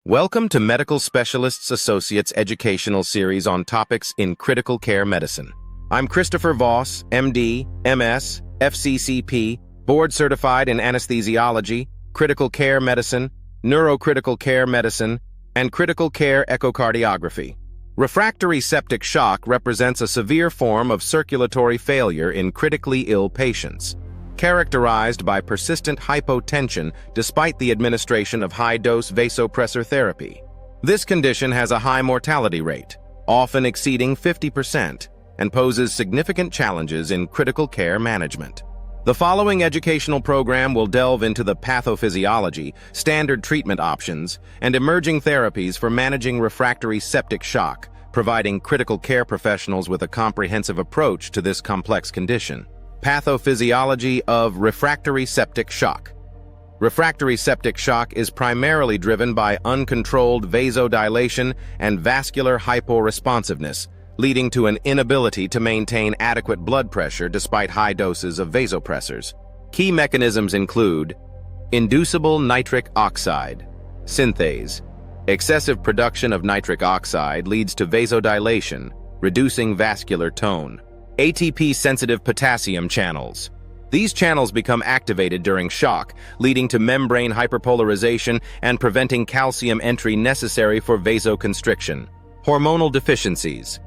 Welcome to Medical Specialists Associates Educational Series on topics in critical care medicine. I'm Christopher Voss, MD, MS, FCCP, board certified in anesthesiology, critical care medicine, neurocritical care medicine, and critical care echocardiography. Refractory septic shock represents a severe form of circulatory failure in critically ill patients, characterized by persistent hypotension despite the administration of high-dose vasopressor therapy. This condition has a high mortality rate, often exceeding 50%, and poses significant challenges in critical care management. The following educational program will delve into the pathophysiology, standard treatment options, and emerging therapies for managing refractory septic shock, providing critical care professionals with a comprehensive approach to this complex condition. Pathophysiology of refractory septic shock. Refractory septic shock is primarily driven by uncontrolled vasodilation and vascular hyporesponsiveness, leading to an inability to maintain adequate blood pressure despite high doses of vasopressors. Key mechanisms include inducible nitric oxide, synthase. Excessive production of nitric oxide leads to vasodilation, reducing vascular tone. ATP-sensitive potassium channels. These channels become activated during shock, leading to membrane hyperpolarization and preventing calcium entry necessary for vasoconstriction. Hormonal deficiencies.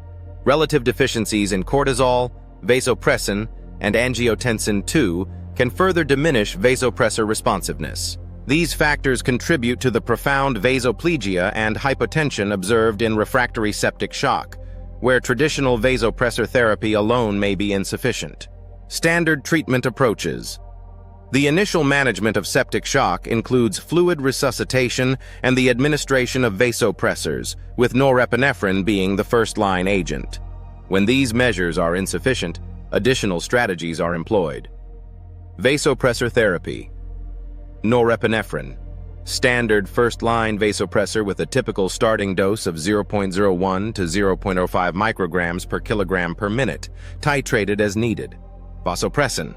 Relative deficiencies in cortisol, vasopressin, and angiotensin II can further diminish vasopressor responsiveness. These factors contribute to the profound vasoplegia and hypotension observed in refractory septic shock, where traditional vasopressor therapy alone may be insufficient. Standard treatment approaches. The initial management of septic shock includes fluid resuscitation and the administration of vasopressors, with norepinephrine being the first-line agent. When these measures are insufficient, additional strategies are employed. Vasopressor therapy. Norepinephrine. Standard first-line vasopressor with a typical starting dose of 0.01 to 0.05 micrograms per kilogram per minute, titrated as needed. Vasopressin.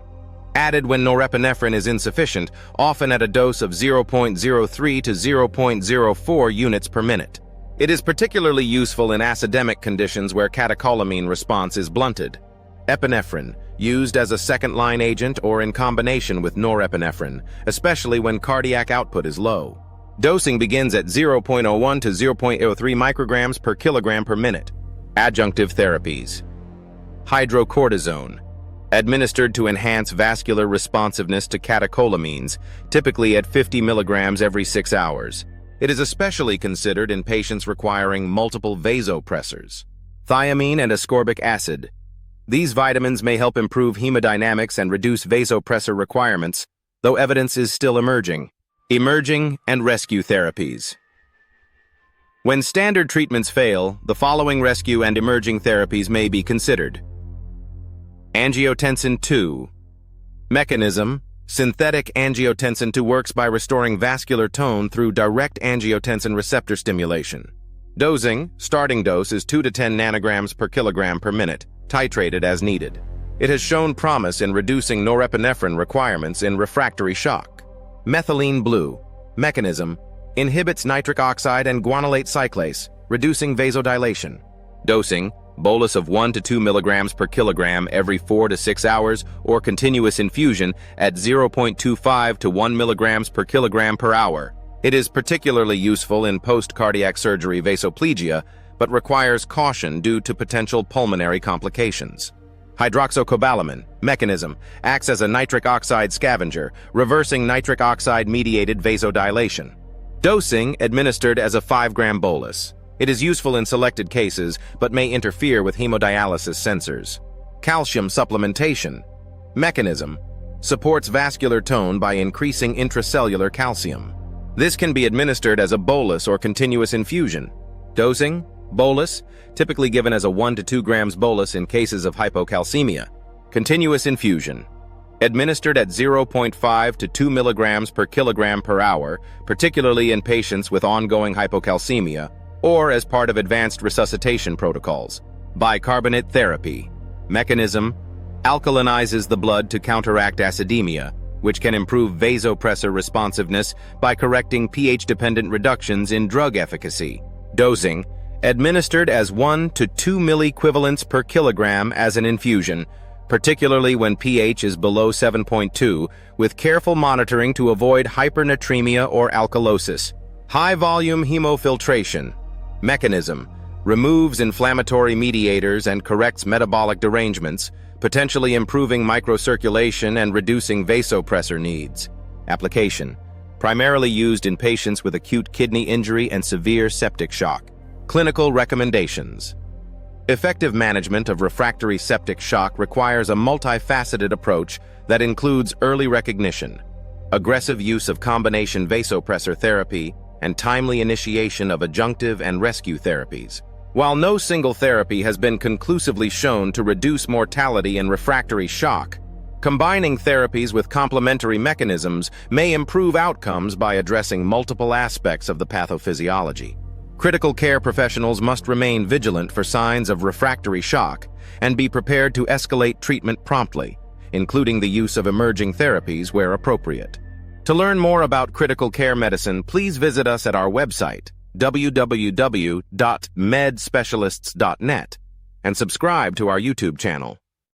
Added when norepinephrine is insufficient, often at a dose of 0.03 to 0.04 units per minute. It is particularly useful in acidemic conditions where catecholamine response is blunted. Epinephrine, used as a second-line agent or in combination with norepinephrine, especially when cardiac output is low. Dosing begins at 0.01 to 0.03 micrograms per kilogram per minute. Adjunctive therapies. Hydrocortisone, administered to enhance vascular responsiveness to catecholamines, typically at 50 milligrams every 6 hours. It is especially considered in patients requiring multiple vasopressors. Thiamine and ascorbic acid. These vitamins may help improve hemodynamics and reduce vasopressor requirements, though evidence is still emerging. Emerging and rescue therapies. When standard treatments fail, the following rescue and emerging therapies may be considered. Angiotensin II. Mechanism: synthetic angiotensin II works by restoring vascular tone through direct angiotensin receptor stimulation. Dosing: starting dose is 2 to 10 nanograms per kilogram per minute, titrated as needed. It has shown promise in reducing norepinephrine requirements in refractory shock. Methylene blue. Mechanism: inhibits nitric oxide and guanylate cyclase, reducing vasodilation. Dosing: bolus of 1 to 2 milligrams per kilogram every 4 to 6 hours or continuous infusion at 0.25 to 1 milligrams per kilogram per hour. It is particularly useful in post-cardiac surgery vasoplegia, but requires caution due to potential pulmonary complications. Hydroxycobalamin. Mechanism: acts as a nitric oxide scavenger, reversing nitric oxide-mediated vasodilation. Dosing: administered as a 5-gram bolus. It is useful in selected cases, but may interfere with hemodialysis sensors. Calcium supplementation. Mechanism: supports vascular tone by increasing intracellular calcium. This can be administered as a bolus or continuous infusion. Dosing: bolus, typically given as a 1 to 2 grams bolus in cases of hypocalcemia. Continuous infusion. Administered at 0.5 to 2 milligrams per kilogram per hour, particularly in patients with ongoing hypocalcemia, or as part of advanced resuscitation protocols. Bicarbonate therapy. Mechanism: alkalinizes the blood to counteract acidemia, which can improve vasopressor responsiveness by correcting pH-dependent reductions in drug efficacy. Dosing: administered as 1 to 2 milliequivalents per kilogram as an infusion, particularly when pH is below 7.2, with careful monitoring to avoid hypernatremia or alkalosis. High-volume hemofiltration. Mechanism: removes inflammatory mediators and corrects metabolic derangements, potentially improving microcirculation and reducing vasopressor needs. Application: primarily used in patients with acute kidney injury and severe septic shock. Clinical recommendations: effective management of refractory septic shock requires a multifaceted approach that includes early recognition, aggressive use of combination vasopressor therapy, and timely initiation of adjunctive and rescue therapies. While no single therapy has been conclusively shown to reduce mortality in refractory shock, combining therapies with complementary mechanisms may improve outcomes by addressing multiple aspects of the pathophysiology. Critical care professionals must remain vigilant for signs of refractory shock and be prepared to escalate treatment promptly, including the use of emerging therapies where appropriate. To learn more about critical care medicine, please visit us at our website, www.medspecialists.net, and subscribe to our YouTube channel.